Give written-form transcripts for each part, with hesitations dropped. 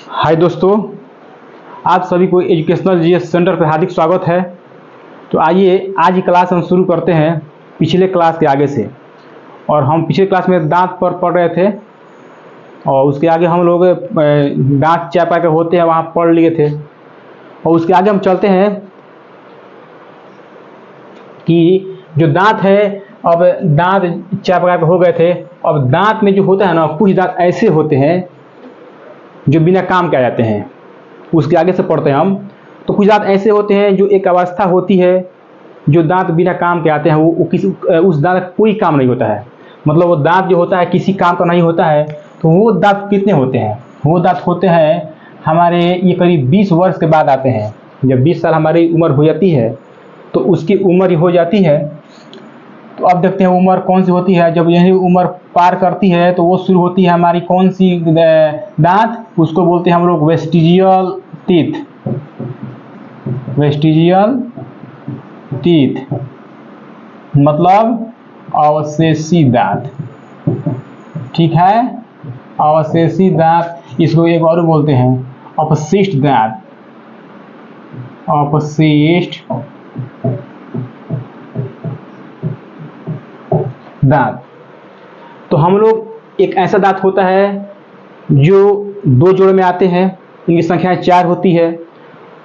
हाय दोस्तों, आप सभी को एजुकेशनल जीएस सेंटर पर हार्दिक स्वागत है। तो आइए आज की क्लास हम शुरू करते हैं पिछले क्लास के आगे से। और हम पिछले क्लास में दांत पर पढ़ रहे थे और उसके आगे हम लोग दांत चापा के होते हैं वहाँ पढ़ लिए थे। और उसके आगे हम चलते हैं कि जो दांत है, अब दांत चापा के हो गए थे। अब दांत में जो होता है ना, कुछ दांत ऐसे होते हैं जो बिना काम के आ जाते हैं। उसके आगे से पढ़ते हैं हम। तो कुछ दांत ऐसे होते हैं जो एक अवस्था होती है जो दांत बिना काम के आते हैं। वो किसी उस दांत का कोई काम नहीं होता है, मतलब वो दांत जो होता है किसी काम का नहीं होता है। तो वो दांत कितने होते हैं? वो दांत होते हैं हमारे ये करीब 20 वर्ष के बाद आते हैं। जब 20 साल हमारी उम्र हो जाती है तो उसकी उम्र हो जाती है। तो अब देखते हैं उम्र कौन सी होती है। जब यही उम्र पार करती है तो वो शुरू होती है हमारी कौन सी दांत? उसको बोलते हैं हम लोग वेस्टिजियल टीथ। वेस्टिजियल टीथ मतलब अवशेषी दांत। ठीक है, अवशेषी दांत। इसको एक और बोलते हैं अपशिष्ट दांत। अपशिष्ट दांत। तो हम लोग एक ऐसा दांत होता है जो दो जोड़ में आते हैं, इनकी संख्या 4 होती है।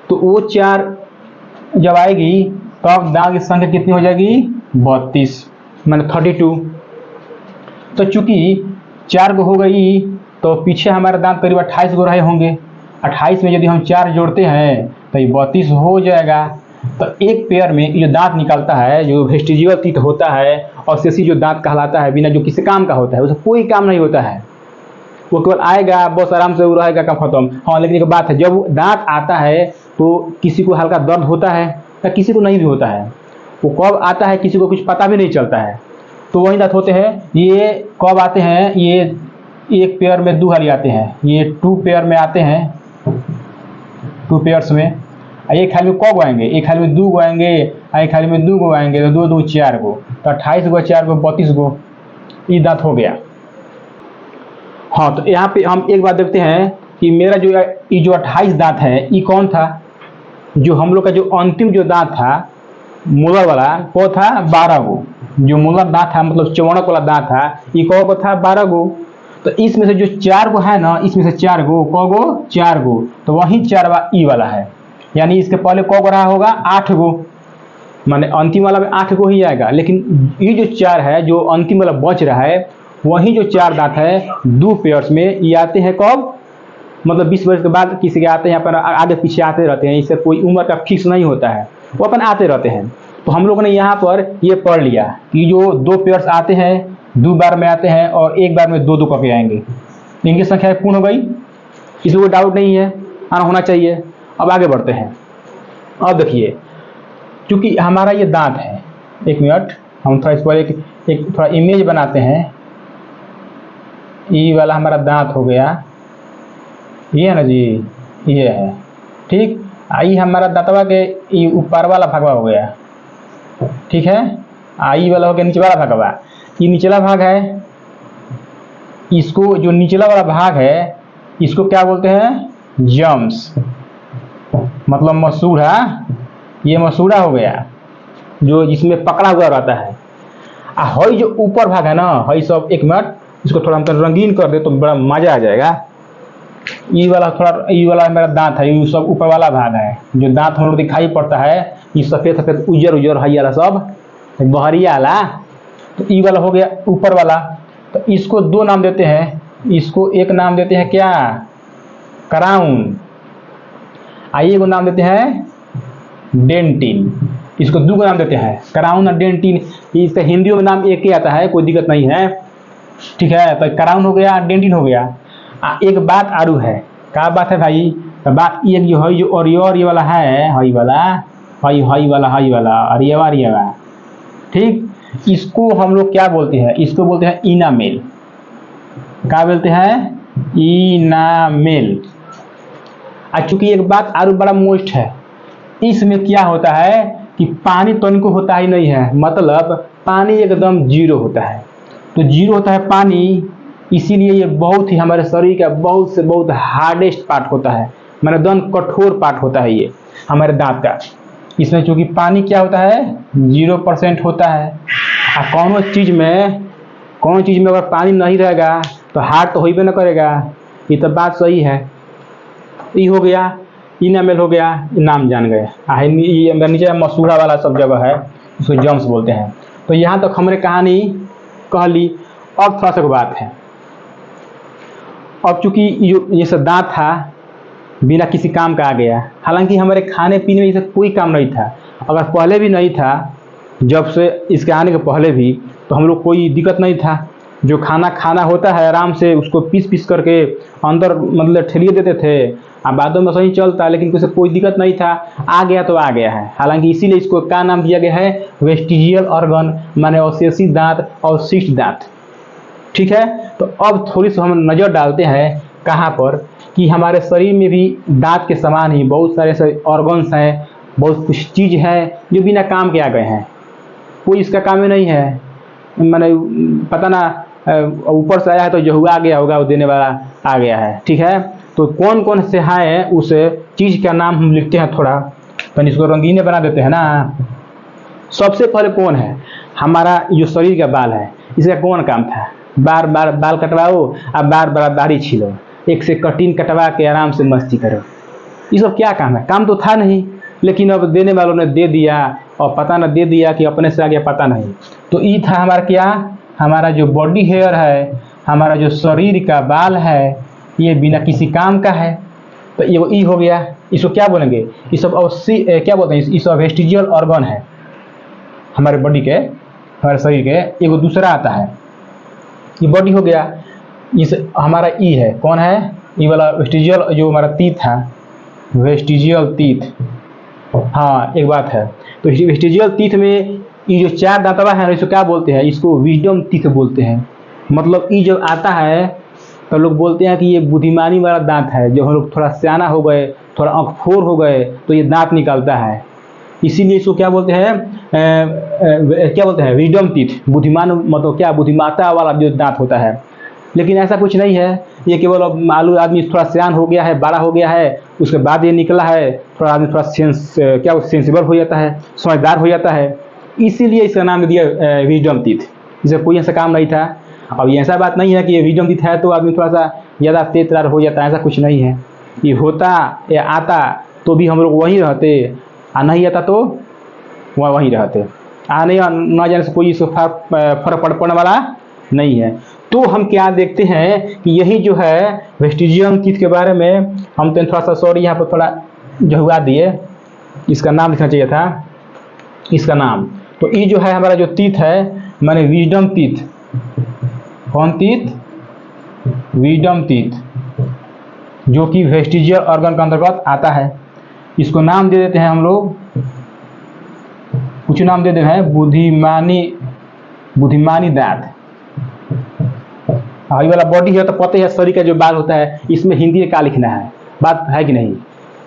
तो वो 4 जब आएगी तब दांत की संख्या कितनी हो जाएगी? 32 माने 32। तो चूंकि 4 गो हो गई तो पीछे हमारे दांत करीब 28 गो रहे होंगे। 28 में यदि हम 4 जोड़ते हैं तो ये 32 हो जाएगा। तो एक पेयर में ये दांत निकलता है जो वेस्टिजियल टीथ होता है, और शेषी जो दांत कहलाता है, बिना जो किसी काम का होता है, उसका कोई काम नहीं होता है। वो केवल आएगा, बस आराम से वो रहेगा, काम खत्म। हाँ, लेकिन एक बात है, जब दांत आता है तो किसी को हल्का दर्द होता है या किसी को नहीं भी होता है। वो कब आता है किसी को कुछ पता भी नहीं चलता है। तो वही दांत होते हैं। ये कब आते हैं? ये एक पेयर में 2 हाली आते हैं। ये 2 पेयर में आते हैं, 2 पेयर्स में। एक खाली में कब आएंगे? एक खाली में 2 गो आएंगे, एक खाली में 2 गो आएंगे। तो 2 2 4 गो, तो 28 गो 4 गो 32 गो, ये दांत हो गया। हाँ, तो यहाँ पे हम एक बात देखते हैं कि मेरा जो ये जो 28 दांत है ये कौन था? जो हम लोग का जो अंतिम जो दांत था मोलर वाला, वो था 12 गो। जो मोलर दांत था, मतलब चौड़क वाला दांत था, ये कौ गो था? 12 गो। तो इसमें से जो 4 गो है ना, इसमें से 4 गो, कौ गो? 4 गो। तो वही 4वां ई वाला है, यानी इसके पहले कौ गो रहा होगा? 8 गो। माने अंतिम वाला में 8 गो ही आएगा। लेकिन ये जो 4 है जो अंतिम वाला बच रहा है, वही जो 4 दांत है 2 पेयर्स में ये आते हैं कब? मतलब 20 वर्ष के बाद किसी के आते हैं, अपन आगे पीछे आते रहते हैं। इससे कोई उम्र का फिक्स नहीं होता है, वो अपन आते रहते हैं। तो हम लोगों ने यहाँ पर ये पढ़ लिया कि जो 2 पेयर्स आते हैं 2 बार में आते हैं और एक बार में 2 करके आएंगे। इनकी संख्या पूर्ण हो गई, इसमें कोई डाउट नहीं है, आना होना चाहिए। अब आगे बढ़ते हैं। अब देखिए, क्योंकि हमारा ये दांत है, एक मिनट हम थोड़ा इस पर एक थोड़ा इमेज बनाते हैं। ये वाला हमारा दांत हो गया, ये है ना जी, ये है। ठीक, आई हमारा दांतवा के ये ऊपर वाला भागवा हो गया। ठीक है, आई वाला हो गया नीचे वाला भागवा। ये निचला भाग है, इसको जो निचला वाला भाग है इसको क्या बोलते हैं? जम्स, मतलब मसूड़ा। ये मसूड़ा हो गया जो जिसमें पकड़ा हुआ रहता है। हई जो ऊपर भाग है ना, हई सब, एक मिनट इसको थोड़ा हम रंगीन कर दे तो बड़ा मजा आ जाएगा। ये वाला थोड़ा, ये वाला मेरा दांत है, ये सब ऊपर वाला भाग है। जो दांत हम लोग दिखाई पड़ता है ये सफेद सफेद उजर उजर हई वाला सब बहरिया वाला, तो ये वाला हो गया ऊपर वाला। तो इसको 2 नाम देते हैं। इसको एक नाम देते हैं क्या? क्राउन। आइए को नाम देते हैं डेंटिन। इसको 2 नाम देते हैं, क्राउन और डेंटिन। इसका हिंदियों में नाम एक ही आता है, कोई दिक्कत नहीं है। ठीक है, तो क्राउन हो गया, डेंटिन हो गया। एक बात आरू है। क्या बात है भाई? तो बात ये हई जो और ये वाला है, हई वाला, हई वाला, हई वाला और ये वाला। ठीक, इसको हम लोग क्या बोलते हैं? इसको बोलते हैं इनामेल। क्या बोलते हैं? इनामेल। चूंकि एक बात आरू बड़ा मोस्ट है, इसमें क्या होता है कि पानी तो इनको होता ही नहीं है, मतलब पानी एकदम 0 होता है। तो 0 होता है पानी, इसीलिए ये बहुत ही हमारे शरीर का बहुत से बहुत हार्डेस्ट पार्ट होता है, माने एकदम कठोर पार्ट होता है ये हमारे दांत का। इसमें चूंकि पानी क्या होता है 0% होता है। और कौनो चीज़ में अगर पानी नहीं रहेगा तो हार्ड तो हो ही न करेगा। ये तो बात सही है। ये हो गया, इनामेल हो गया, नाम जान गए। ये नीचे मसूड़ा वाला सब जगह है, इसको जम्स बोलते हैं। तो यहाँ तक हमने कहानी कह ली। अब थोड़ा सा बात है, अब चूंकि ये सब दांत था बिना किसी काम का आ गया। हालांकि हमारे खाने पीने में इसे कोई काम नहीं था। अगर पहले भी नहीं था, जब से इसके आने के पहले भी, तो हम लोग कोई दिक्कत नहीं था। जो खाना होता है आराम से उसको पीस करके अंदर मतलब ठेलिए देते थे, अब बादों में सही चलता, लेकिन कोई दिक्कत नहीं था। आ गया तो आ गया है। हालांकि इसीलिए इसको क्या नाम दिया गया है, वेस्टिजियल ऑर्गन, माने अवशेषी दांत, अवशिष्ट दांत। ठीक है, तो अब थोड़ी सी हम नज़र डालते हैं कहाँ पर, कि हमारे शरीर में भी दांत के समान ही बहुत सारे ऐसे ऑर्गन्स हैं, बहुत कुछ चीज़ है जो बिना काम के आ गए हैं। कोई इसका काम ही नहीं है, मैंने पता ना ऊपर से आया है तो जो हुआ आ गया होगा, वो देने वाला आ गया है। ठीक है, तो कौन कौन से हैं उस चीज़ का नाम हम लिखते हैं थोड़ा, तो इसको रंगीने बना देते हैं ना। सबसे पहले कौन है, हमारा जो शरीर का बाल है, इसका कौन काम था, बार बार बाल कटवाओ, अब बार बार दाढ़ी छीलो, एक से कटिंग कटवा के आराम से मस्ती करो। ये सब क्या काम है, काम तो था नहीं, लेकिन अब देने वालों ने दे दिया, और पता ना दे दिया कि अपने से आ गया पता नहीं। तो ये था हमारा क्या, हमारा जो बॉडी हेयर है, हमारा जो शरीर का बाल है, ये बिना किसी काम का है। तो ये ई हो गया। इसको क्या बोलेंगे, ये सब क्या बोलते हैं, ये सब वेस्टिजियल ऑर्गन है हमारे बॉडी के, हमारे शरीर के। एक दूसरा आता है, ये बॉडी हो गया। इस हमारा ई है, कौन है, ये वाला वेस्टिजियल, जो हमारा तीत है, वेस्टिजियल तीत। हाँ, एक बात है, तो वेस्टिजियल तीत में ये जो 4 दांतवा है, इसको क्या बोलते हैं, इसको विजडम तीत बोलते हैं। मतलब ये जब आता है तो लोग बोलते हैं कि ये बुद्धिमानी वाला दांत है। जब हम लोग थोड़ा सियाना हो गए, थोड़ा आँखफोर हो गए, तो ये दांत निकलता है। इसीलिए इसको क्या बोलते हैं, क्या बोलते हैं, विजडम तीत, बुद्धिमान, मतलब क्या, बुद्धिमाता वाला जो दांत होता है। लेकिन ऐसा कुछ नहीं है, ये केवल अब मालूम आदमी थोड़ा सियान हो गया है, बड़ा हो गया है, उसके बाद ये निकला है, थोड़ा आदमी थोड़ा सेंसिबल हो जाता है, समझदार हो जाता है, इसीलिए इसका नाम दिया विजडम टीथ। इसे कोई ऐसा काम नहीं था। अब ये ऐसा बात नहीं है कि ये विजडम टीथ है तो आदमी थोड़ा सा ज़्यादा तेज तरार हो जाता है, ऐसा कुछ नहीं है। ये होता या आता तो भी हम लोग वहीं रहते, और नहीं आता तो वहीं रहते। आने या न जाने से कोई इसको फर्क पड़ने वाला नहीं है। तो हम क्या देखते हैं कि यही जो है वेस्टिजियम टीथ के बारे में हम तो थोड़ा सा, सॉरी यहाँ पर थोड़ा जहुआ दिए, इसका नाम लिखना चाहिए था, इसका नाम। तो ये जो है हमारा जो टीथ है, माने विजडम टीथ। कौन टीथ, विजडम टीथ, जो कि वेस्टिजियल ऑर्गन के अंतर्गत आता है। इसको नाम दे देते हैं हम लोग, कुछ नाम दे देते हैं, बुद्धिमानी दांत। ये वाला बॉडी है तो पता है, शरीर का जो बाल होता है, इसमें हिंदी में क्या लिखना है, बात है कि नहीं।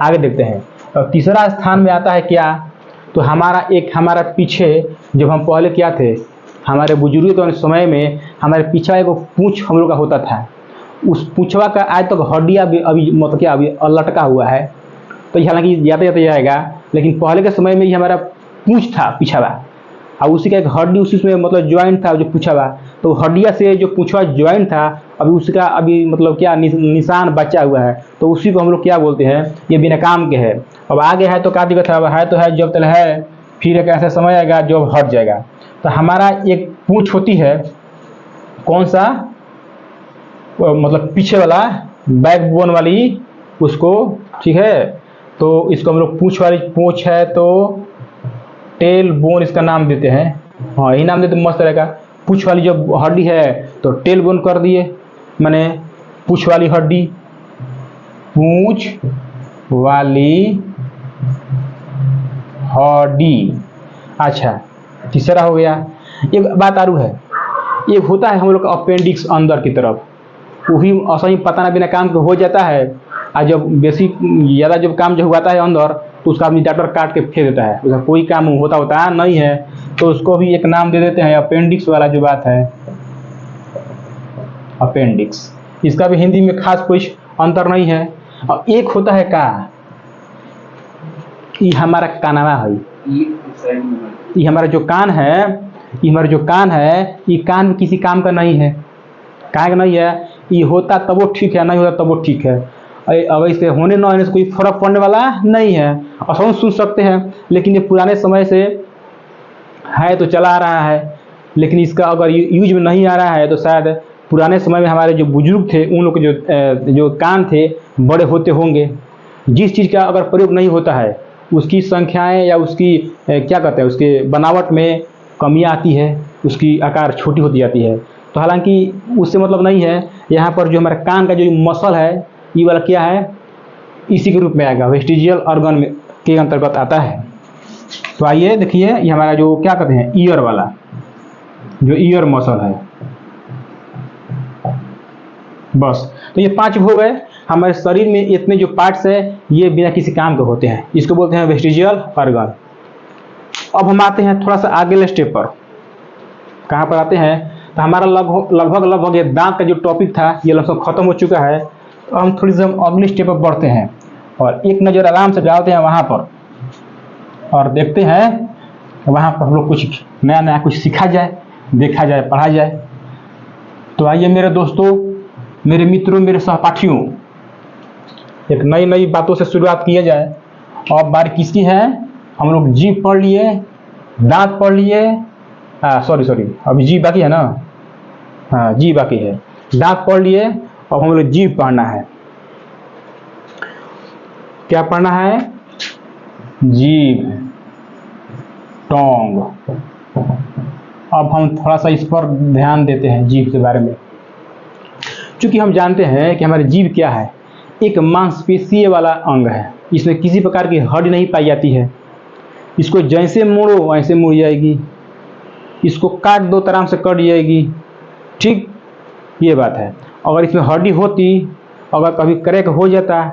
आगे देखते हैं। और तीसरा स्थान में आता है क्या, तो हमारा पीछे, जब हम पहले क्या थे, हमारे बुजुर्गों के समय में हमारे पीछे एक पूंछ हम लोग का होता था। उस पूंछवा का आज तक हड्डियाँ अभी मतलब क्या अभी लटका हुआ है। तो हालांकि जाते जाएगा, लेकिन पहले के समय में ही हमारा पूंछ था पिछवा, और उसी का एक हड्डी उसी में मतलब ज्वाइंट था जो पूछवा। तो हड्डिया से जो पूछवा ज्वाइंट था, अभी उसका अभी मतलब क्या निशान बचा हुआ है, तो उसी को हम लोग क्या बोलते हैं, ये बिना काम के है। अब आगे है तो क्या दिक्कत है तो है, जब तक है, फिर एक ऐसा समय आएगा जो हट जाएगा। तो हमारा एक पूंछ होती है, कौन सा, मतलब पीछे वाला बैकबोन वाली, उसको, ठीक है। तो इसको हम लोग पूंछ है तो टेल बोन इसका नाम देते हैं। हाँ, यही नाम देते, मस्त रहेगा। पूंछ वाली जब हड्डी है तो टेल बोन कर दिए, माने पूंछ वाली हड्डी, पूंछ वाली हड्डी। अच्छा, तीसरा हो गया। एक बात आरू है, एक होता है हम लोग का अपेंडिक्स अंदर की तरफ, वो भी असही पता ना बिना काम के हो जाता है। और जब बेसी ज़्यादा जब काम जो हुआ है अंदर, तो उसका आदमी डॉक्टर काट के फेंक देता है, उसका कोई काम होता नहीं है। तो उसको भी एक नाम दे देते हैं, अपेंडिक्स वाला जो बात है। अपेंडिक्स। इसका भी हिंदी में खास कुछ अंतर नहीं है। और एक होता है का, ये हमारा कानवा है, ये हमारा जो कान है, ये हमारा जो कान है, ये कान किसी काम का नहीं है। काहे का नहीं है? ये होता तब वो ठीक है, नहीं होता तब वो ठीक है। अगर इसे होने ना होने से कोई फर्क पड़ने वाला नहीं है। और सुन सकते हैं, लेकिन ये पुराने समय से है तो चला आ रहा है, लेकिन इसका अगर यूज में नहीं आ रहा है तो शायद पुराने समय में हमारे जो बुजुर्ग थे उन लोग के जो कान थे बड़े होते होंगे। जिस चीज़ का अगर प्रयोग नहीं होता है उसकी संख्याएं या उसकी क्या कहते हैं, उसके बनावट में कमियां आती है, उसकी आकार छोटी होती जाती है। तो हालांकि उससे मतलब नहीं है। यहाँ पर जो हमारे कान का जो मसल है, ये वाला क्या है, इसी के रूप में आएगा, वेस्टिजियल ऑर्गन के अंतर्गत आता है। तो आइए देखिए, ये हमारा जो क्या कहते हैं, ईयर वाला जो ईयर मसल है। बस, तो ये 5 हो गए। हमारे शरीर में इतने जो पार्ट्स है ये बिना किसी काम के होते हैं, इसको बोलते हैं वेस्टिजियल ऑर्गन। अब हम आते हैं थोड़ा सा आगे स्टेप पर। कहाँ पर आते हैं? तो हमारा लगभग ये दांत का जो टॉपिक था ये लगभग खत्म हो चुका है। तो हम थोड़ी सी अगली स्टेप पर बढ़ते हैं और एक नज़र आराम से डालते हैं वहाँ पर और देखते हैं वहाँ पर हम लोग कुछ नया नया कुछ सीखा जाए, देखा जाए, पढ़ा जाए। तो आइए मेरे दोस्तों, मेरे मित्रों, मेरे सहपाठियों, एक नई नई बातों से शुरुआत किया जाए। और बारी किसकी है? हम लोग जीभ पढ़ लिए, दांत पढ़ लिए, सॉरी अभी जीभ बाकी है ना, हाँ जीभ बाकी है। दांत पढ़ लिए, अब हम लोग जीभ पढ़ना है। क्या पढ़ना है? जीभ, टोंग। अब हम थोड़ा सा इस पर ध्यान देते हैं जीभ के बारे में। चूंकि हम जानते हैं कि हमारी जीभ क्या है, एक मांसपेशीय वाला अंग है। इसमें किसी प्रकार की हड्डी नहीं पाई जाती है। इसको जैसे मोड़ो वैसे मुड़ जाएगी, इसको काट दो तो आराम से कट जाएगी। ठीक, ये बात है। अगर इसमें हड्डी होती, अगर कभी क्रैक हो जाता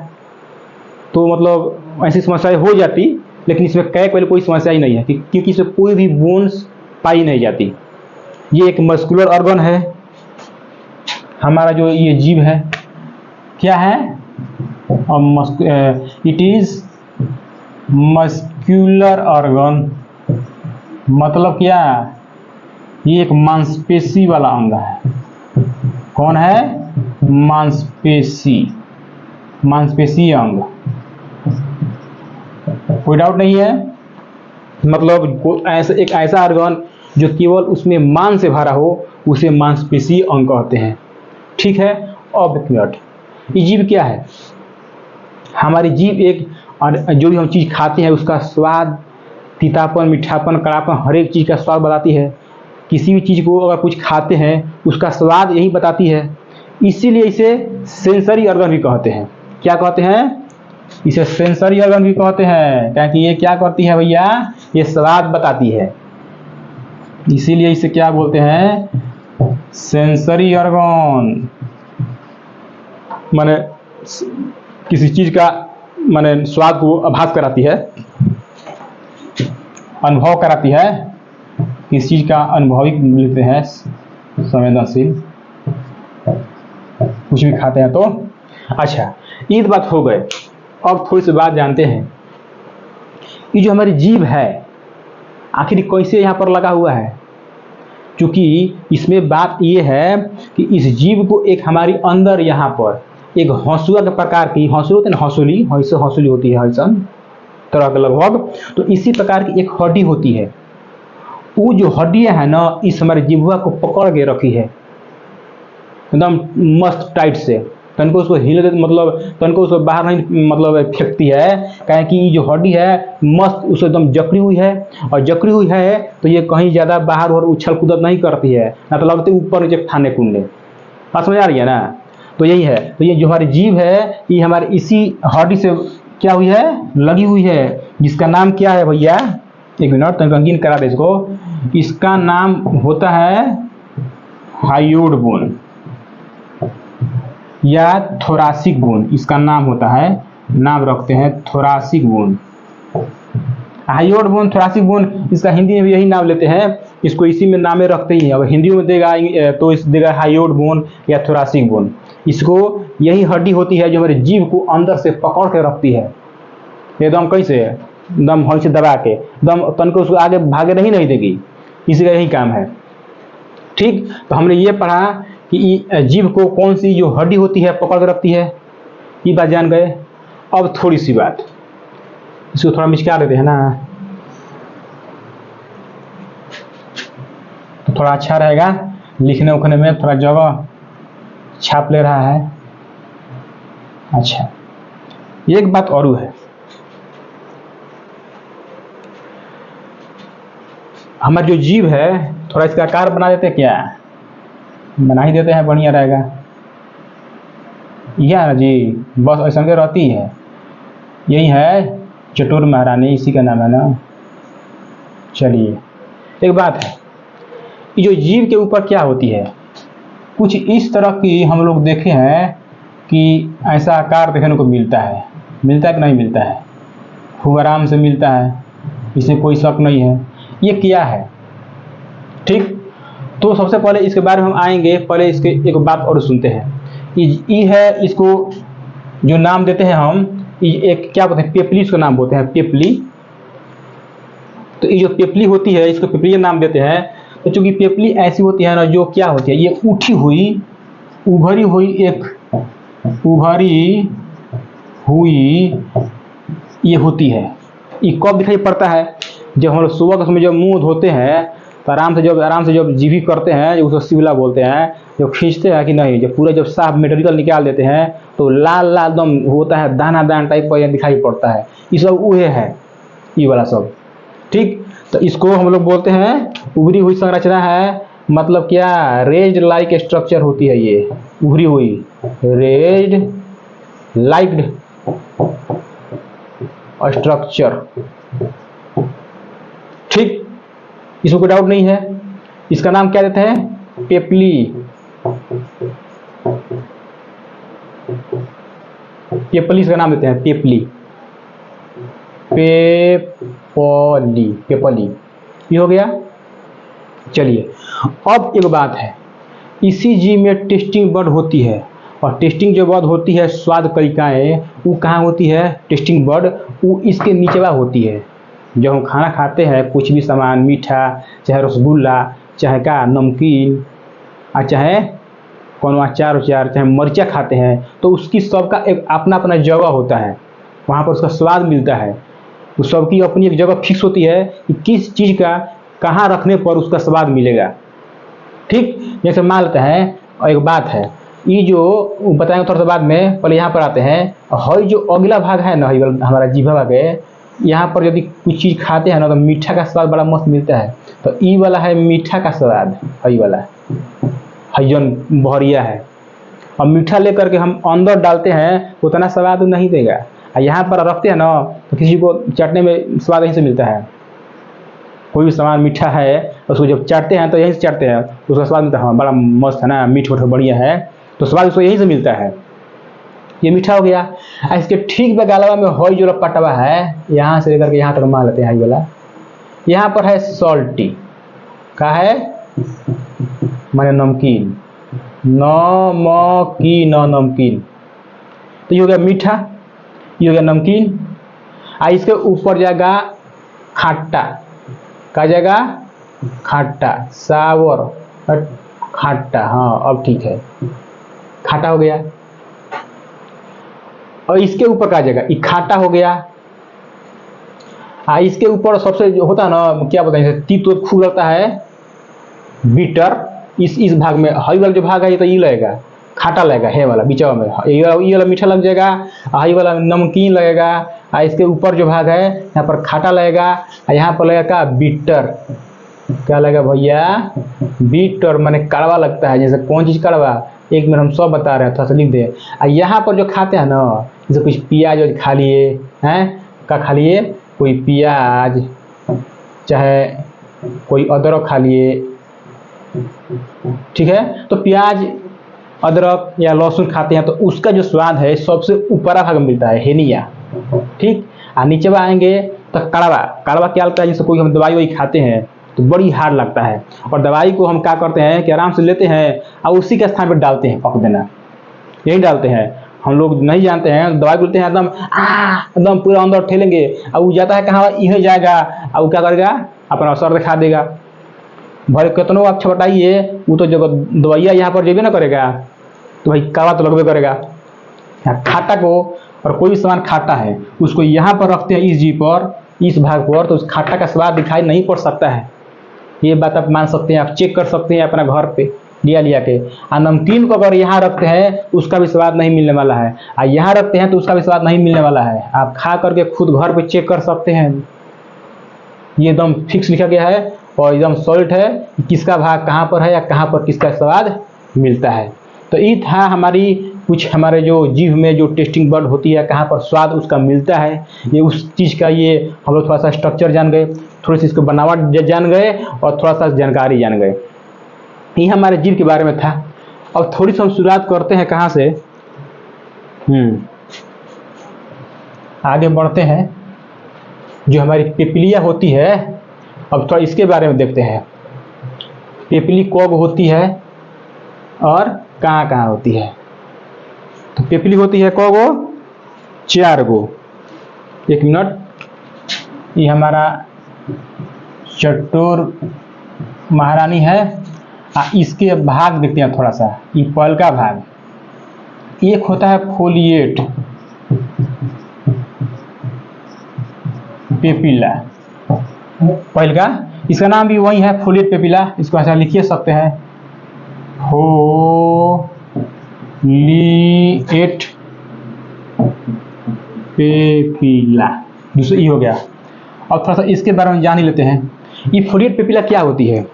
तो मतलब ऐसी समस्याएं हो जाती, लेकिन इसमें क्रैक वाली कोई समस्या ही नहीं है क्योंकि इसमें कोई भी बोन्स पाई नहीं जाती। ये एक मस्कुलर ऑर्गन है। हमारा जो ये जीभ है क्या है? It is muscular organ. मतलब क्या? ये एक मांसपेशी वाला अंग है। कौन है? मांसपेशी अंग। कोई डाउट नहीं है। मतलब एक ऐसा ऑर्गन जो केवल उसमें मांस से भरा हो उसे मांसपेशी अंग कहते हैं। ठीक है। अब एक मिनट, ये जीभ क्या है? हमारी जीभ एक, और जो भी हम चीज़ खाते हैं उसका स्वाद, तीतापन, मीठापन, कड़ापन, हर एक चीज़ का स्वाद बताती है। किसी भी चीज़ को अगर कुछ खाते हैं उसका स्वाद यही बताती है। इसीलिए इसे सेंसरी ऑर्गन भी कहते हैं। क्या कहते हैं? इसे सेंसरी ऑर्गन भी कहते हैं, क्योंकि ये क्या करती है भैया? ये स्वाद बताती है। इसीलिए इसे क्या बोलते हैं? Sensory organ. माने किसी चीज का माने स्वाद को आभास कराती है, अनुभव कराती है। किसी चीज का अनुभविक मिलते हैं, संवेदनशील, कुछ भी खाते हैं तो। अच्छा, ये बात हो गए। अब थोड़ी सी बात जानते हैं, ये जो हमारी जीभ है आखिर कैसे यहाँ पर लगा हुआ है। क्योंकि इसमें बात ये है कि इस जीभ को एक हमारी अंदर यहाँ पर एक हंसुआ के प्रकार की, हंसुआ होते हैं ना, हंसुली होती है, ऐसा तरह के लगभग। तो इसी प्रकार की एक हड्डी होती है। वो जो हड्डियाँ है ना, इस हमारे जिह्वा को पकड़ के रखी है एकदम मस्त टाइट से। तनको उसको हिले, मतलब तनको उसको बाहर नहीं मतलब फेंकती है, कहें कि ये जो हड्डी है मस्त उसको एकदम जकड़ी हुई है। और जकड़ी हुई है तो ये कहीं ज़्यादा बाहर और उछल कूदत नहीं करती है, ना तो लगते ऊपर नीचे खाने कूदने। बात समझ आ रही है ना? तो यही है। तो ये जो हमारी जीभ है ये हमारे इसी हड्डी से क्या हुई है? लगी हुई है, जिसका नाम क्या है भैया? एक मिनट, तो रंगीन करा दे इसको। इसका नाम होता है हायोइड बोन या थोरासिक बोन। इसका नाम होता है, नाम रखते हैं thoracic bone. Hyoid bone, thoracic bone, इसका हिंदी में भी यही नाम लेते हैं। इसको इसी में नामे रखते ही हैं। अब हिंदी में देगा तो इस देगा हाइयोड बोन या थोरासिक बोन। इसको यही हड्डी होती है जो हमारे जीभ को अंदर से पकड़ के रखती है, एकदम कैसे दम हल से दबा के, दम तन को उसको आगे भागे नहीं देगी, इसी का यही काम है। ठीक, तो हमने ये पढ़ा कि जीभ को कौन सी जो हड्डी होती है पकड़ के रखती है, ये बात जान गए। अब थोड़ी सी बात, इसको थोड़ा मिचका देते हैं ना, तो थोड़ा अच्छा रहेगा लिखने उखने में, थोड़ा जगह छाप ले रहा है। अच्छा, एक बात और है, हमारी जो जीभ है थोड़ा इसका आकार बना देते क्या, बना ही देते हैं, बढ़िया रहेगा। यह है ना जी, बस ऐसा के रहती है, यही है चटोर महारानी, इसी का नाम है ना। चलिए, एक बात है, ये जो जीभ के ऊपर क्या होती है, कुछ इस तरह की हम लोग देखे हैं कि ऐसा आकार देखने को मिलता है कि नहीं मिलता है, खूब आराम से मिलता है, इसमें कोई शक नहीं है। ये क्या है, ठीक, तो सबसे पहले इसके बारे में हम आएंगे, पहले इसके एक बात और सुनते हैं। ये है, इसको जो नाम देते हैं हम, एक क्या बोलते हैं, पेपली इसका नाम बोलते हैं, पेपली। तो ये जो पेपली होती है इसको पेपली नाम देते हैं। तो चूंकि पेपली ऐसी होती है ना, जो क्या होती है, ये उठी हुई उभरी हुई ये होती है। ये कब दिखाई पड़ता है, जब हम लोग सुबह के समय जब मुंह धोते हैं तो आराम से जब जीभी करते हैं, उसको सिवला बोलते हैं, जब खींचते हैं कि नहीं, जब पूरा जब साफ मटेरियल निकाल देते हैं तो लाल दम होता है, दाना टाइप का दिखाई पड़ता है। ये सब उहे है, ये वाला सब। ठीक, तो इसको हम लोग बोलते हैं उभरी हुई संरचना है, मतलब क्या, रेज्ड लाइक स्ट्रक्चर होती है ये, उभरी हुई रेज्ड लाइक स्ट्रक्चर। ठीक, इसमें कोई डाउट नहीं है। इसका नाम क्या देते हैं, पेपली। पेपली इसका नाम देते हैं, पेपली, पेपली ये हो गया। चलिए, अब एक बात है, इसी जीव में टेस्टिंग बर्ड होती है, और टेस्टिंग जो बर्ड होती है, स्वाद कलिकाएं, वो कहाँ होती है, टेस्टिंग बर्ड वो इसके नीचेवा होती है। जब हम खाना खाते हैं, कुछ भी सामान, मीठा, चाहे रसगुल्ला, चाहे का नमकीन, और चाहे कौन अचार चाहे मरचा खाते हैं, तो उसकी सबका एक अपना अपना जगह होता है, वहाँ पर उसका स्वाद मिलता है। तो सबकी अपनी एक जगह फिक्स होती है कि किस चीज़ का कहाँ रखने पर उसका स्वाद मिलेगा। ठीक, जैसे मान लेते हैं, और एक बात है, ये जो बताएंगे थोड़ा सा बाद में, पहले यहाँ पर आते हैं, हई जो अगला भाग है ना, हमारा जीभा भाग है, यहाँ पर यदि कुछ चीज़ खाते हैं ना तो मीठा का स्वाद बड़ा मस्त मिलता है। तो ई वाला है मीठा का स्वाद, हई वाला हईजन बहरिया है, और मीठा लेकर के हम अंदर डालते हैं उतना स्वाद नहीं देगा। और यहाँ पर रखते हैं ना तो किसी को चाटने में स्वाद यहीं से मिलता है। कोई भी सामान मीठा है उसको जब चाटते हैं तो यहीं से चाटते हैं, तो उसका स्वाद मिलता है, हाँ बड़ा मस्त है ना, मीठ बढ़िया है, तो स्वाद उसको यहीं से मिलता है। ये मीठा हो गया। इसके ठीक बगलवा में हई जो पटवा है, यहाँ से लेकर के यहाँ तक मान लेते हैं, हई वाला यहाँ पर है सॉल्टी, का है माने नमकीन, नमकीन। तो ये हो गया मीठा, ये हो गया नमकीन। इसके ऊपर जाएगा खट्टा, का जाएगा खट्टा, सावर खट्टा, हाँ अब ठीक है, खट्टा हो गया। और इसके ऊपर का जाएगा, ये खट्टा हो गया। इसके ऊपर सबसे जो होता है ना, क्या बताएं, तीत खूब लगता है, बीटर। इस भाग में हई वाला जो भाग है ये तो ये लगेगा, खट्टा लगेगा, है वाला बीचा में ये वाला मीठा लग जाएगा, हई वाला नमकीन लगेगा। इसके ऊपर जो भाग है यहाँ पर खट्टा लगेगा, यहाँ पर लगेगा बीटर। क्या लगेगा भैया, बीटर माने कड़वा लगता है। जैसे कौन चीज़ कड़वा, एक मिनट हम सब बता रहे हैं, थोड़ा सा लिख दे। यहाँ पर जो खाते हैं ना, जैसे कुछ प्याज खा लिए हैं, क्या खा लिए, कोई प्याज चाहे कोई अदरक खा लिए, ठीक है, तो प्याज अदरक या लहसुन खाते हैं तो उसका जो स्वाद है सबसे ऊपरा भाग में मिलता है, हेनिया। ठीक, नीचे आएंगे तो कड़वा क्या लगता है, जैसे कोई हम दवाई वही खाते हैं तो बड़ी हार्ड लगता है। और दवाई को हम क्या करते हैं कि आराम से लेते हैं और उसी के स्थान पर डालते हैं, पक देना, यही डालते हैं। हम लोग नहीं जानते हैं, दवाई बोलते हैं एकदम पूरा अंदर ठेलेंगे, और वो जाता है कहाँ, यहीं जाएगा, और वो क्या करेगा, अपना असर दिखा देगा। भाई कितनों आप छपटाइए, वो तो जब दवाइया यहाँ पर जेबे ना करेगा, तो भाई कावा तो लगभग करेगा। खाटा को, और कोई भी सामान खाटा है उसको यहाँ पर रखते हैं, इस जी पर, इस भाग पर, तो उस खाटा का स्वाद दिखाई नहीं पड़ सकता है। ये बात आप मान सकते हैं, आप चेक कर सकते हैं अपना घर पे लिया के। और नमकीन को अगर यहाँ रखते हैं उसका भी स्वाद नहीं मिलने वाला है, और यहाँ रखते हैं तो उसका भी स्वाद नहीं मिलने वाला है। आप खा करके खुद घर पे चेक कर सकते हैं। ये एकदम फिक्स लिखा गया है और एकदम सॉलिड है कि किसका भाग कहाँ पर है या कहाँ पर किसका स्वाद मिलता है। तो ये था हमारी कुछ, हमारे जो जीभ में जो टेस्टिंग बड होती है, कहाँ पर स्वाद उसका मिलता है, ये उस चीज़ का ये हम लोग थोड़ा सा स्ट्रक्चर जान गए, थोड़ी सी इसको बनावट जान गए और थोड़ा सा जानकारी जान गए। ये हमारे जीभ के बारे में था। अब थोड़ी सी हम शुरुआत करते हैं कहाँ से, आगे बढ़ते हैं। जो हमारी पेपिलिया होती है, अब थोड़ा इसके बारे में देखते हैं। पेपिली कब होती है और कहाँ कहाँ होती है। तो पेपिली होती है कब, 4 गो। 1 मिनट, ये हमारा चटोर महारानी है। इसके भाग देखते हैं थोड़ा सा। ये पहल का भाग, एक होता है फोलिएट पेपिला, पहल का, इसका नाम भी वही है, फोलिएट पेपिला। इसको ऐसा लिखिए सकते हैं, फोलिएट पेपिला। दूसरा ये हो गया। अब थोड़ा सा इसके बारे में जान ही लेते हैं। ये फोलिएट पेपिला क्या होती है।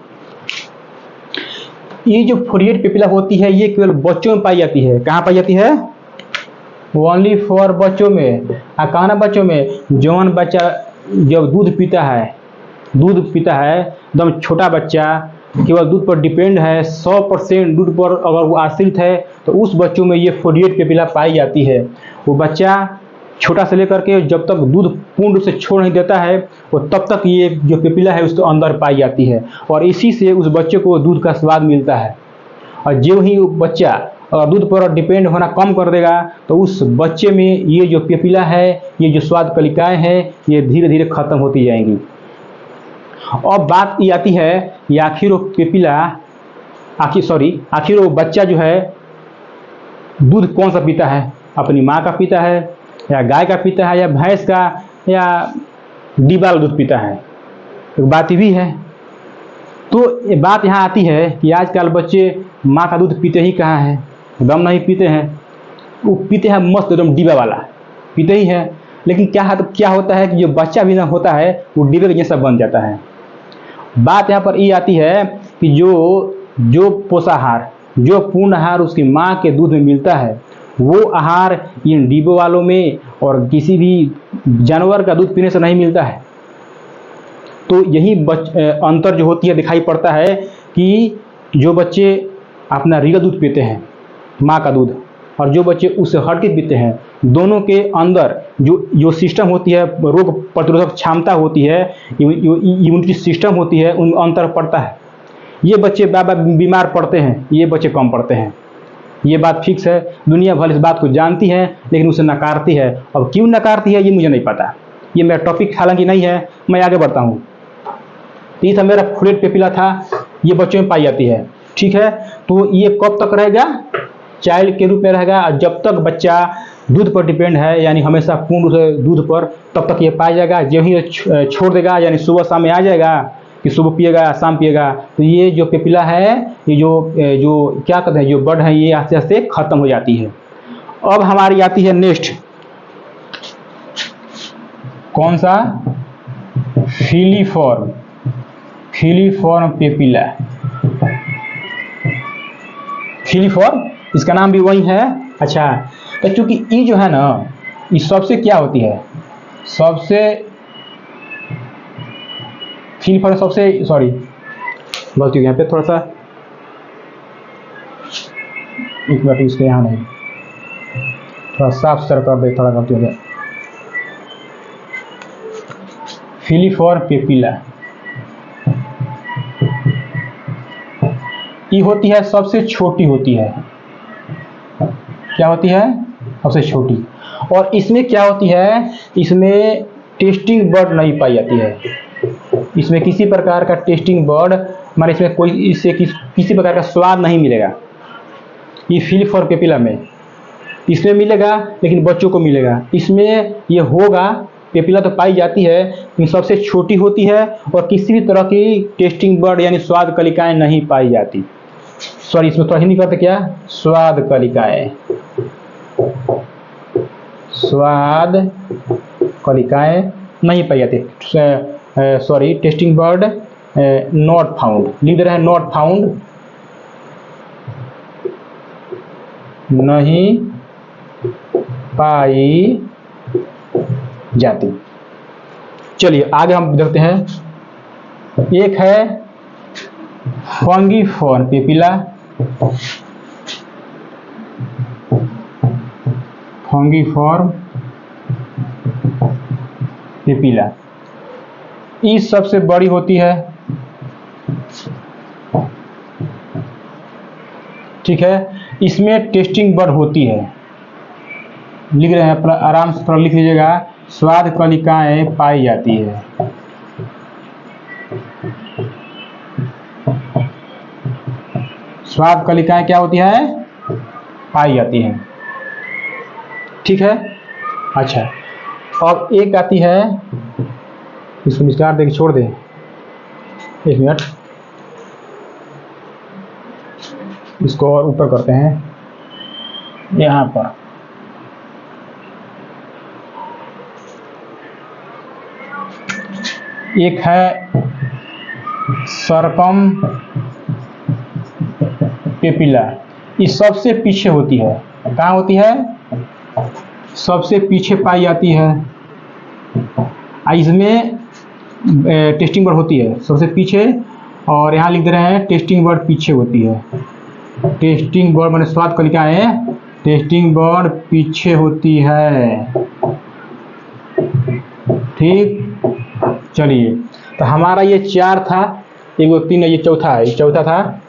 ये जो फोलिएट पेपिला होती है ये केवल बच्चों में पाई जाती है। कहाँ पाई जाती है, ओनली फॉर बच्चों में। कौन बच्चों में, जवान बच्चा जब दूध पीता है एकदम छोटा बच्चा, केवल दूध पर डिपेंड है, 100% दूध पर अगर वो आश्रित है, तो उस बच्चों में ये फोलिएट पेपिला पाई जाती है। वो बच्चा छोटा से लेकर के जब तक दूध पूर्ण रूप से छोड़ नहीं देता है, वो तब तक ये जो पेपिला है उसके अंदर पाई जाती है, और इसी से उस बच्चे को दूध का स्वाद मिलता है। और जो ही बच्चा दूध पर डिपेंड होना कम कर देगा, तो उस बच्चे में ये जो पेपिला है, ये जो स्वाद कलिकाएँ हैं, ये धीरे धीरे खत्म होती जाएंगी। अब बात ये आती है कि आखिर वो पेपिला, आखिर वो बच्चा जो है दूध कौन सा पीता है, अपनी माँ का पीता है या गाय का पीता है या भैंस का या डिब्बा दूध पीता है। एक बात भी है। तो ये बात यहाँ आती है कि आजकल बच्चे माँ का दूध पीते ही कहाँ हैं, एकदम नहीं पीते हैं। वो पीते हैं मस्त एकदम डिब्बा वाला पीते ही है, लेकिन क्या होता है कि जो बच्चा भी ना होता है वो डिब्बे के जैसा बन जाता है। बात यहाँ पर ये आती है कि जो पोषाहार, जो पूर्ण आहार उसकी माँ के दूध में मिलता है, वो आहार इन डिब्बों वालों में और किसी भी जानवर का दूध पीने से नहीं मिलता है। तो यही अंतर जो होती है दिखाई पड़ता है कि जो बच्चे अपना रियल दूध पीते हैं, माँ का दूध, और जो बच्चे उससे हट के पीते हैं, दोनों के अंदर जो सिस्टम होती है, रोग प्रतिरोधक क्षमता होती है, इम्यूनिटी सिस्टम होती है, उनमें अंतर पड़ता है। ये बच्चे बाबा बीमार पड़ते हैं, ये बच्चे कम पड़ते हैं। ये बात फिक्स है। दुनिया भर इस बात को जानती है लेकिन उसे नकारती है। अब क्यों नकारती है ये मुझे नहीं पता, ये मेरा टॉपिक हालांकि नहीं है, मैं आगे बढ़ता हूँ। ये था मेरा फोलिएट पेपिला था, ये बच्चों में पाई जाती है। ठीक है, तो ये कब तक रहेगा, चाइल्ड के रूप में रहेगा, और जब तक बच्चा दूध पर डिपेंड है, यानी हमेशा पूर्ण रूप से दूध पर, तब तक ये पाया जाएगा। जब ही छोड़ देगा, यानी सुबह शाम में आ जाएगा कि सुबह पिएगा शाम पिएगा, तो ये जो पेपिला है, ये जो क्या कहते हैं, जो बड है, ये आस्ते आस्ते खत्म हो जाती है। अब हमारी आती है नेक्स्ट, कौन सा, फिलीफॉर्म पेपिला। फिलीफॉर्म, इसका नाम भी वही है। अच्छा, तो चूंकि ये जो है ना, ये सबसे क्या होती है, सबसे फिलीफॉर्म सबसे, सॉरी गलती हो गई यहाँ पे, थोड़ा सा एक मिनट, इसके यहाँ नहीं, थोड़ा साफ सर कर दे, थोड़ा गलती हो गया। फिलीफॉर्म पेपिला, ई होती है सबसे छोटी होती है। क्या होती है? सबसे छोटी। और इसमें क्या होती है, इसमें टेस्टिंग बर्ड नहीं पाई जाती है। इसमें किसी प्रकार का टेस्टिंग बर्ड हमारे इसमें कोई इससे किसी प्रकार का स्वाद नहीं मिलेगा। ये फिलिफोर पेपिला में इसमें मिलेगा, लेकिन बच्चों को मिलेगा। इसमें ये होगा, पेपिला तो पाई जाती है लेकिन सबसे छोटी होती है और किसी भी तरह की टेस्टिंग बर्ड यानी स्वाद कलिकाएं नहीं पाई जाती। सॉरी, इसमें थोड़ा हिंदी करते क्या, स्वाद कलिकाएं, स्वाद कलिकाएं नहीं पाई जाती। Sorry, testing bird not found, लिख रहे हैं नॉट फाउंड, नहीं पाई जाती। चलिए आगे हम देखते हैं। एक है फंगीफॉर्म पेपिला, फंगीफॉर्म पेपिला, ये सबसे बड़ी होती है। ठीक है, इसमें टेस्टिंग बर्ड होती है। लिख रहे हैं, आराम से थोड़ा लिख लीजिएगा, स्वाद कलिकाएं पाई जाती है। स्वाद कलिकाएं क्या होती है, पाई जाती है। ठीक है, अच्छा। अब एक आती है, इसको विस्तार देके छोड़ दें, एक मिनट, इसको और ऊपर करते हैं यहाँ पर। एक है सरकम पेपिला, ये सबसे पीछे होती है। कहाँ होती है? सबसे पीछे पाई जाती है। इसमें टेस्टिंग बर्ड होती है सबसे पीछे, और यहाँ लिख दे रहे हैं टेस्टिंग बर्ड पीछे होती है। टेस्टिंग बर्ड माने स्वाद कलिकाएं, टेस्टिंग बर्ड पीछे होती है। ठीक, चलिए, तो हमारा ये 4 था, 1 2 3, ये चौथा है, ये चौथा था।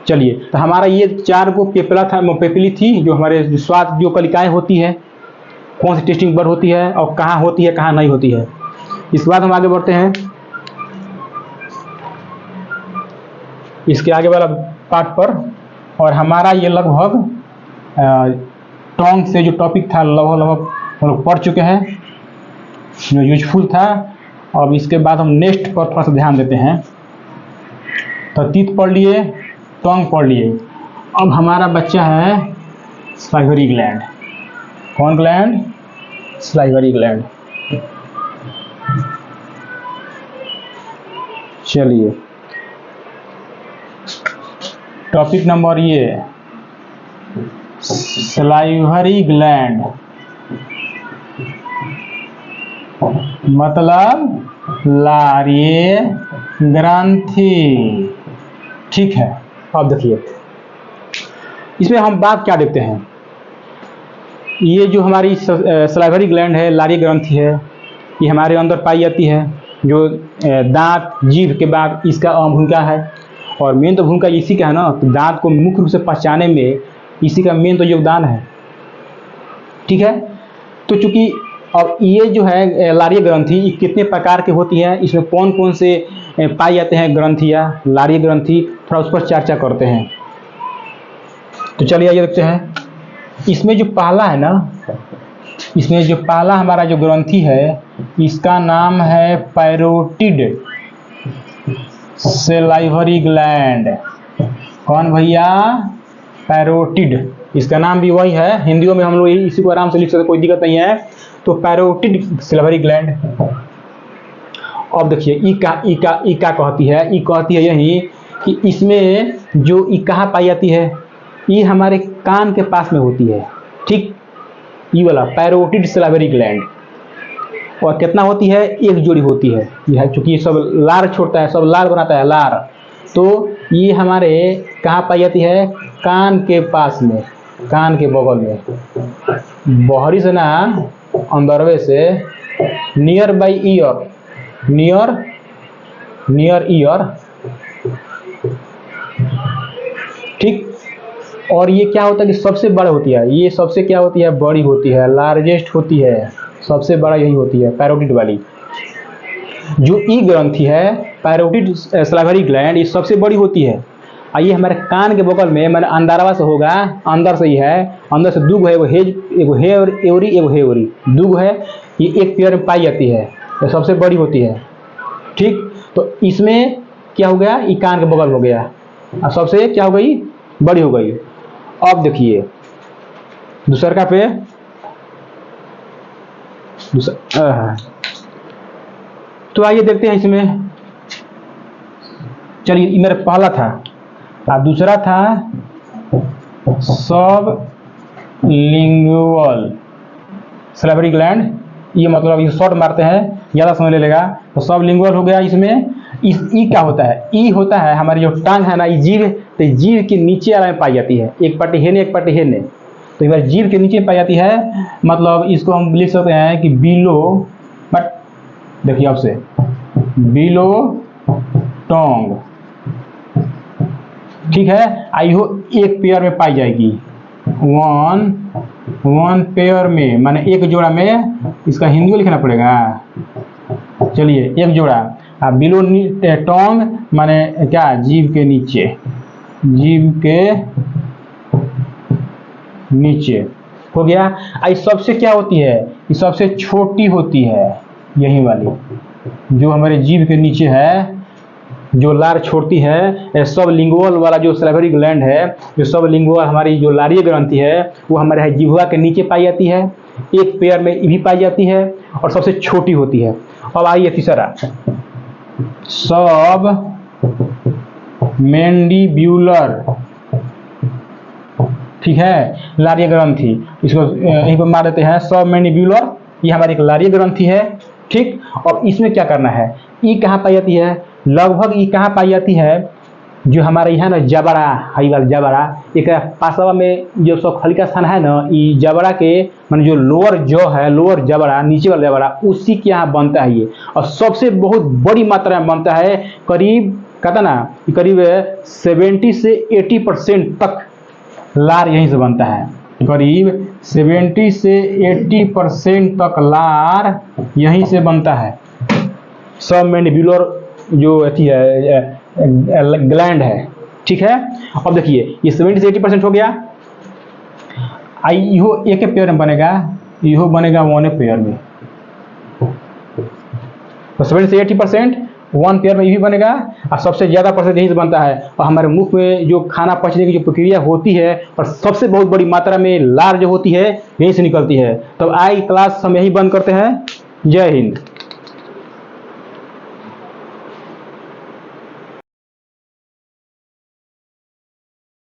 चलिए, तो हमारा ये 4 को पेपिला था, पेपिली थी, जो हमारे स्वाद जो कलिकाएं होती है, कौन सी टेस्टिंग बर्ड होती है और कहाँ होती है, कहाँ नहीं होती है। इसके बाद हम आगे बढ़ते हैं इसके आगे वाला पार्ट पर। और हमारा ये लगभग टोंग से जो टॉपिक था लगभग हम लोग पढ़ चुके हैं, जो यूजफुल था। अब इसके बाद हम नेक्स्ट पर थोड़ा सा ध्यान देते हैं। तो तीत पढ़ लिए, टोंग पढ़ लिए। अब हमारा बच्चा है सलाइवरी ग्लैंड। कौन ग्लैंड? Salivary gland. चलिए, टॉपिक नंबर ये सलाइवरी ग्लैंड, मतलब लारीय ग्रंथि। ठीक है, अब देखिए इसमें हम बात क्या देखते हैं। ये जो हमारी सलाइवरी ग्लैंड है, लारीय ग्रंथि है, ये हमारे अंदर पाई जाती है। जो दांत जीभ के बाद इसका अहम भूमिका है, और मेन तो भूमिका इसी का है ना। तो दांत को मुख्य रूप से पहचाने में इसी का मेन तो योगदान है। ठीक है, तो चूंकि अब ये जो है लारीय ग्रंथि, ये कितने प्रकार की होती है, इसमें कौन कौन से पाए जाते हैं ग्रंथियाँ, लारीय ग्रंथि, थोड़ा उस पर चर्चा करते हैं। तो चलिए आइए देखते हैं। इसमें जो पहला है ना, इसमें जो पहला हमारा जो ग्रंथि है, इसका नाम है पैरोटिड सलाइवरी ग्लैंड। कौन भैया? पैरोटिड। इसका नाम भी वही है, हिंदियों में हम लोग इसी को आराम से लिख सकते, कोई दिक्कत नहीं है। तो पैरोटिड सलाइवरी ग्लैंड। अब देखिए ई का कहती है, ई कहती है यही कि इसमें जो ई कहाँ पाई जाती है, ये हमारे कान के पास में होती है। ठीक, ये वाला पैरोटिड सलाइवरी ग्लैंड। और कितना होती है? एक जोड़ी होती है। यह चूंकि ये सब लार छोड़ता है, सब लार बनाता है, लार। तो ये हमारे कहाँ पाई जाती है? कान के पास में, कान के बगल में, बाहरी से ना, अंदरवे से, near by year, near year, ठीक। और ये क्या होता है कि सबसे बड़ा होती है, ये सबसे क्या होती है, बड़ी होती है, लार्जेस्ट होती है, सबसे बड़ा यही होती है पैरोटिड वाली। जो ई ग्रंथि है पैरोटिड सलाइवरी ग्लैंड, ये सबसे बड़ी होती है। ये हमारे कान के बगल में मैंने अंदरवा से होगा, अंदर से ही है, अंदर से दूगो है, एगो है और एवरी, एगो है एवरी, दूगो है, ये एक पेयर में पाई जाती है, ये सबसे बड़ी होती है। ठीक, तो इसमें क्या हो गया, ये कान के बगल हो गया, और सबसे क्या हो गई, बड़ी हो गई। अब देखिए दूसरा पे तो आइए देखते हैं इसमें। चलिए मेरा पहला था, और दूसरा था सब लिंगुअल सलाइवरी ग्लैंड। ये मतलब ये शॉर्ट मारते हैं, ज़्यादा समय ले लेगा, तो सब लिंगुअल हो गया। इसमें इस ई क्या होता है, ई होता है हमारी जो टांग है ना, ये जीभ, तो जीभ के नीचे वाला में पाई जाती है, एक पट्टी हेने एक पट्टी हेने, तो एक बार जीभ के नीचे पाई जाती है। मतलब इसको हम लिख सकते हैं कि बिलो, बट देखिए अब से बिलो टोंग, ठीक है। आई हो एक पेयर में पाई जाएगी, वन पेयर में, माने एक जोड़ा में, इसका हिंदी में लिखना पड़ेगा। चलिए एक जोड़ा, बिलो टोंग माने क्या, जीभ के नीचे, जीभ के नीचे हो गया। आई सबसे क्या होती है, ये सबसे छोटी होती है, यही वाली जो हमारे जीभ के नीचे है, जो लार छोड़ती है। सब लिंगुअल वाला जो सलाइवरी ग्लैंड है, जो सब लिंगुअल हमारी जो लारीय ग्रंथि है, वो हमारे जिह्वा के नीचे पाई जाती है, एक पेयर में भी पाई जाती है, और सबसे छोटी होती है। अब आइए तीसरा, सब मैंडिब्यूलर, ठीक है, लारीय ग्रंथि, इसको यहीं पर मार देते हैं, सब मैंडिब्यूलर, ये हमारी एक लारीय ग्रंथि है। ठीक, और इसमें क्या करना है, ई कहाँ पाई जाती है, लगभग ई कहाँ पाई जाती है, जो हमारे यहाँ ना जबड़ा, हाई वाला जबड़ा, एक पासवा में जो सब हल्का स्थान है ना, ये जबड़ा के मान जो लोअर जॉ है, लोअर जबड़ा, नीचे वाला जबड़ा, उसी के यहाँ बनता है ये, और सबसे बहुत बड़ी मात्रा में बनता है। करीब कहता ना, करीब 70 से 80% तक लार यहीं से बनता है, करीब 70 से 80% तक लार यहीं से बनता है। सब मैंडिब्यूलर जो अथी है ग्लैंड है, ठीक है। अब देखिए ये 70 से 80% हो गया। आई इहो एक पेयर में बनेगा, इहो बनेगा वन पेयर में, तो 70 से 80% वन पेयर में ये भी बनेगा, और सबसे ज़्यादा परसेंट यहीं से बनता है। और हमारे मुख में जो खाना पचने की जो प्रक्रिया होती है, और सबसे बहुत बड़ी मात्रा में लार जो होती है, यहीं से निकलती है। तो आई क्लास हम यहीं बंद करते हैं। जय हिंद।